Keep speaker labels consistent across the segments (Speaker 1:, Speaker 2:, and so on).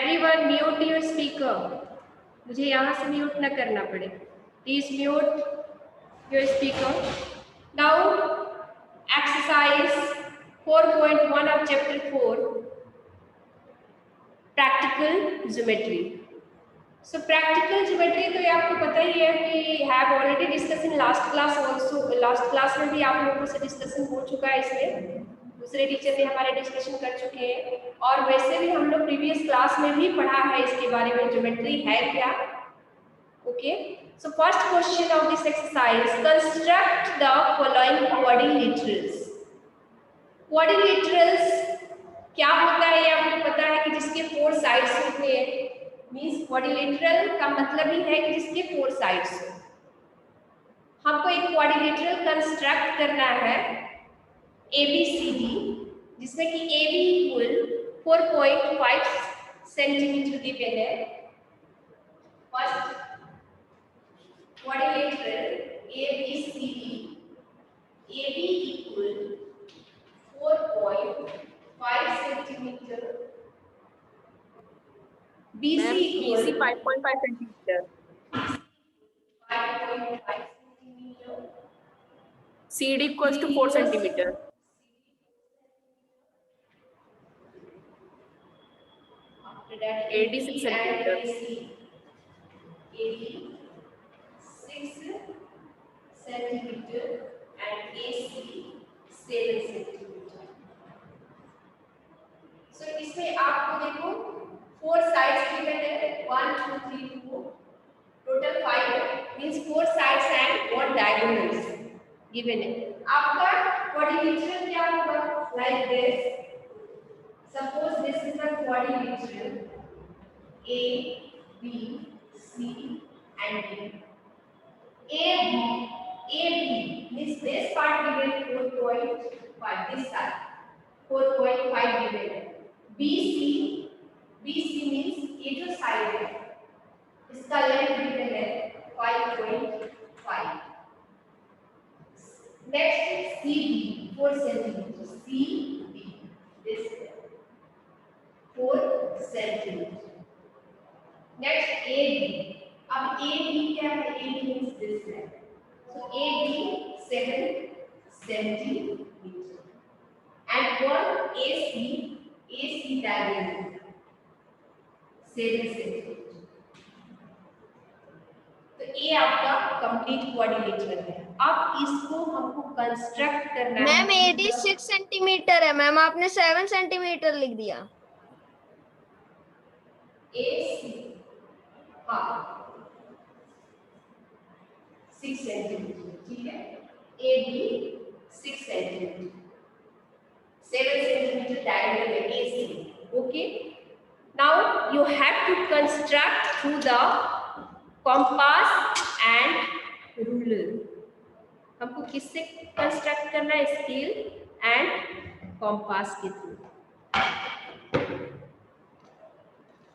Speaker 1: Everyone mute your speaker. मुझे यहाँ से म्यूट न करना पड़े. Please mute your speaker. Now, exercise 4.1 of chapter 4, practical geometry. So practical geometry तो ये आपको पता ही है कि have already discussed in last class also. Last class में भी आप लोगों से डिस्कशन हो चुका है इसमें. दूसरे टीचर भी हमारे डिस्कशन कर चुके हैं और वैसे भी हम लोग प्रीवियस क्लास में भी पढ़ा है इसके बारे में ज्योमेट्री है क्या. Okay, so first question of this exercise, construct the following quadrilaterals. Quadrilaterals क्या होता है ये आपको पता है कि जिसके 4 साइड्स होते हैं. मींस क्वाड्रिलेटरल का मतलब ही है कि जिसके 4 साइड्स हो. हमको एक क्वाड्रिलेटरल कंस्ट्रक्ट करना है ABCD, जिसमें कि AB इक्वल 4.5 सेंटीमीटर गिवन है. First quadrilateral ABCD, AB equal 4.5 centimetre, BC
Speaker 2: 5.5 centimetre,
Speaker 1: 5.5 centimetre,
Speaker 2: CD equals to 4 centimetre. AD 6 centimetre.
Speaker 1: AD 6 centimetre and AC 7 centimetre. So इसमें आपको देखो 4 साइड्स गिवन है, 1 2 3 4, total 5 means 4 sides and 1 diagonals given है. आपका quadrilateral क्या होगा? Like this. Suppose this is the quadrilateral A, B, C and D. AB means this part given 4.5, this side 4.5 given है. BC means ये जो side है इसका लेंथ given है 5.5. Next CD 4 centimeter, CD this 4 centimetre. Next AB. अब AB क्या है? AB means this है. So AB 7 centimetre and one AC diagonal 7 centimetre. तो ये आपका कंप्लीट क्वाड्रिलेटरल है. अब इसको हमको कंस्ट्रक्ट करना है.
Speaker 3: मैम AD 6 सेंटीमीटर है मैम, आपने 7 सेंटीमीटर लिख दिया.
Speaker 1: AC हाँ 6 सेंटीमीटर, ठीक है. AB 6 सेंटीमीटर, 7 सेंटीमीटर डायमीटर है AC. Okay, now you have to construct through the compass and ruler. हमको किससे कंस्ट्रक्ट करना है? स्केल एंड कंपास के थ्रू.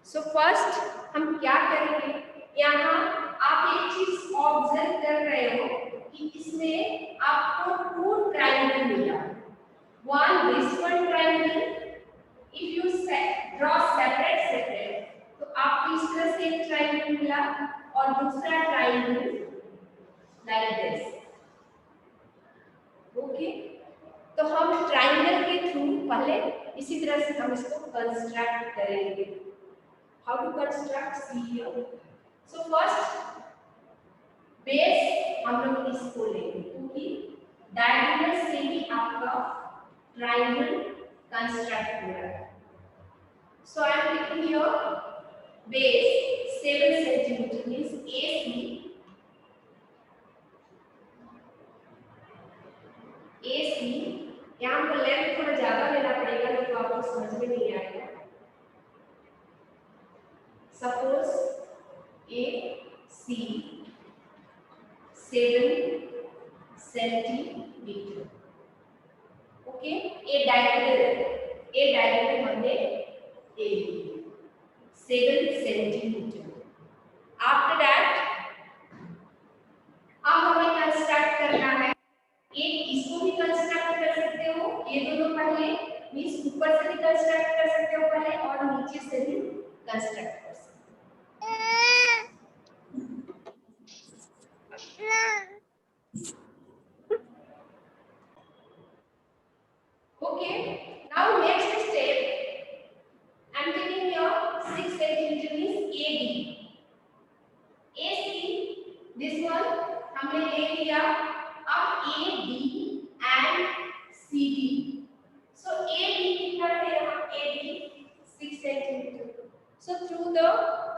Speaker 1: सो फर्स्ट हम क्या करेंगे? यहाँ आप एक चीज ऑब्जर्व कर रहे हो कि इसमें आपको 2 ट्रायंगल मिला. this one triangle. If you draw separate, तो आपको इस तरह से एक ट्रायंगल मिला और दूसरा ट्रायंगल like this. ओके, तो हम ट्रायंगल के थ्रू पहले इसी तरह से हम इसको कंस्ट्रक्ट करेंगे. How to construct? See here. So first base हम लोग इसको लेंगे क्योंकि डायगोनल से ही आपका ट्रायंगल कंस्ट्रक्ट हो रहा है. So I am taking here base 7 centimeter means AC यहाँ पर लेंथ थोड़ा ज्यादा लेना पड़ेगा नहीं तो आपको समझ में नहीं आएगा. Suppose AC 7 centimetre. ओके, ए डायमीटर हमने ए 7 सेंटीमीटर. आफ्टर दैट अब हमें कंस्ट्रक्ट करना है. एक इसको भी कंस्ट्रक्ट कर सकते हो, ये दोनों पहले मींस ऊपर से भी कंस्ट्रक्ट कर सकते हो पहले और नीचे से भी कंस्ट्रक्ट कर सकते okay now next step I am taking your 6 centimetre means AC this one हमने ले लिया अब AB and CD so AB कितना है यहाँ AB 6 centimetre so through the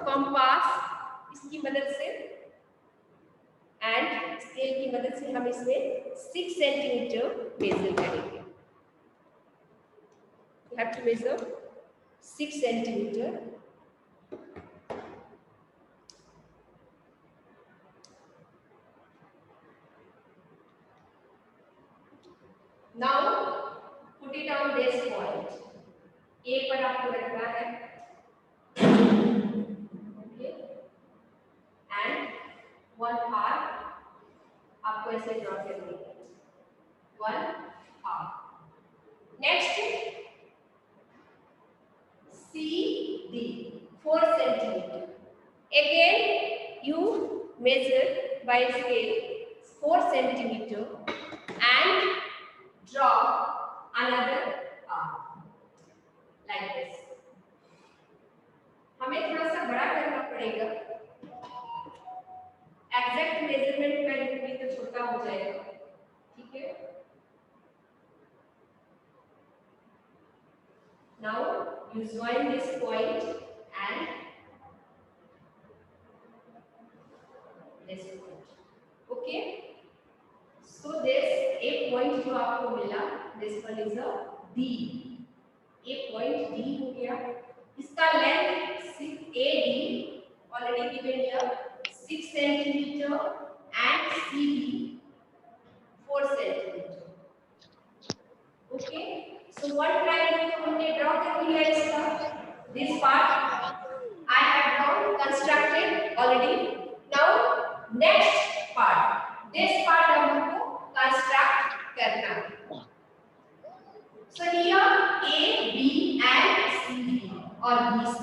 Speaker 1: compass इसकी मदद से एंड स्केल की मदद से हम इसमें 6 सेंटीमीटर मेजर करेंगे you have to measure 6 centimetre now put it on this point a पर आपको रखना है ओके एंड वन हाफ आपको ऐसे ड्रॉ करनी है one half next CD 4 centimeter again you measure by scale 4 centimeter and draw another arc like this हमें थोड़ा सा बड़ा करना पड़ेगा एग्जैक्ट मेजरमेंट में लूंगी तो छोटा हो जाएगा ठीक है now you join this point and this point okay so this a point जो आपको मिला this one is a D a point D हो गया इसका length 6 AD already given here 6 centimeter and CD 4 centimeter okay so what triangle तो हमने draw कर लिया इसका this part I have drawn constructed already now next part this part हमको construct करना है so here A B and C और BC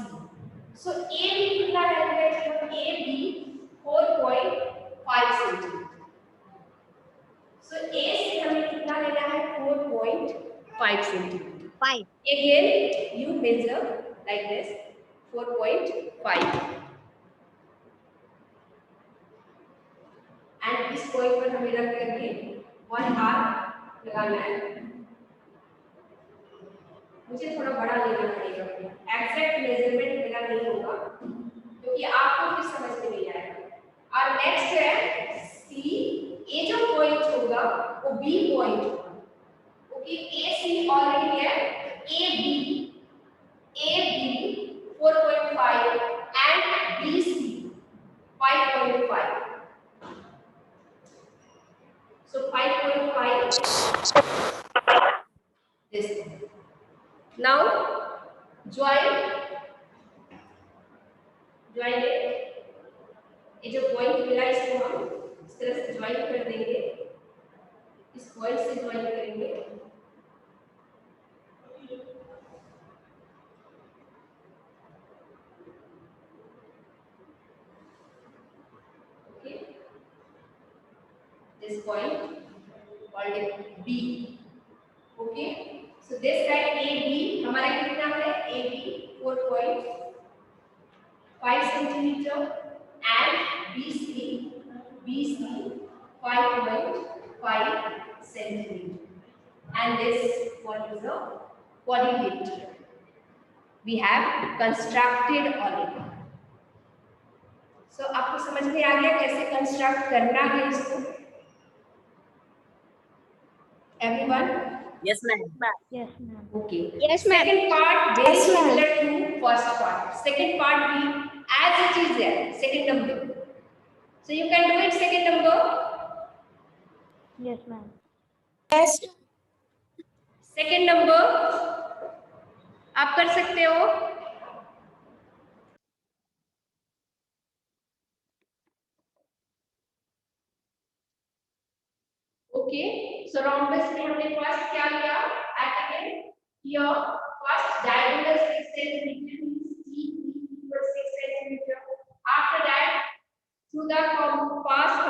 Speaker 1: so AB कितना रहेगा इसमें AB 4.5 सेंटीमीटर so A से हमें कितना लेना है 4.5 centimetre
Speaker 3: 5
Speaker 1: again you measure like this 4.5 and इस पॉइंट पर हमें रख करके 1 हाथ लगाना है मुझे थोड़ा बड़ा लेना पड़ेगा एग्जैक्ट मेजरमेंट मेरा नहीं होगा क्योंकि आपको फिर समझ में नहीं आएगा और नेक्स्ट है सी ए जो पॉइंट होगा वो बी पॉइंट होगा ओके ए सी ऑलरेडी है A B 4.5 and B C 5.5 so 5.5 this now join it ये जो पॉइंट मिला इसको हम इस तरह से ज्वाइन कर देंगे इस पॉइंट से ज्वाइन करेंगे okay this point called it B okay so this side AB हमारा कितना है AB 4.5 centimeter and BC 5.5 centimeter and this one is a quadrilateral we have constructed already so आपको समझ में आ गया कैसे कंस्ट्रक्ट करना है इसको everyone
Speaker 2: Yes, ma'am.
Speaker 3: yes ma'am
Speaker 1: okay
Speaker 3: yes ma'am
Speaker 1: second part very
Speaker 3: Yes, ma'am.
Speaker 1: similar to first part second part we as it is there second number so you can do it second number
Speaker 3: yes ma'am
Speaker 4: yes
Speaker 1: second number आप कर सकते हो okay so rhombus में हमने first क्या लिया at again here first diagonal 6 centimeter means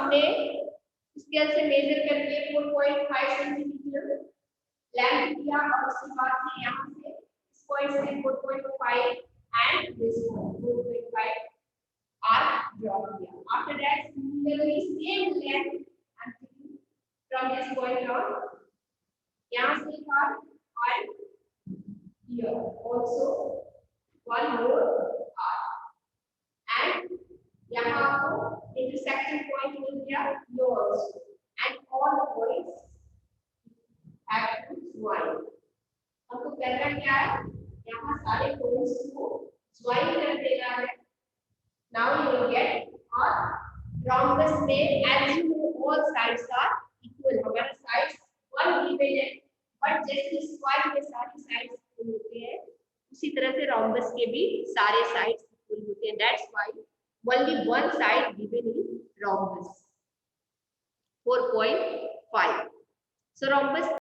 Speaker 1: हमने scale से मेजर करके 4.5 सेंटीमीटर लेंथ किया और उसके बाद से यहाँ से इस पॉइंट से 4.5 एंड दिस 4.5 arc draw किया. After that, similarly same length I'm taking from this point on. यहाँ से एक arc and here also one more arc. And यहाँ आपको intersection point मिल गया here also. And all points have to join. हमको करना क्या है? यहाँ सारे points को join कर देना है. Now you will get a rhombus में as you know all sides are equal. हमारे sides one given है, but जैसे square के सारे sides equal होते हैं, उसी तरह से rhombus के भी सारे sides equal होते हैं. That's why only one side given in rhombus 4.5. So rhombus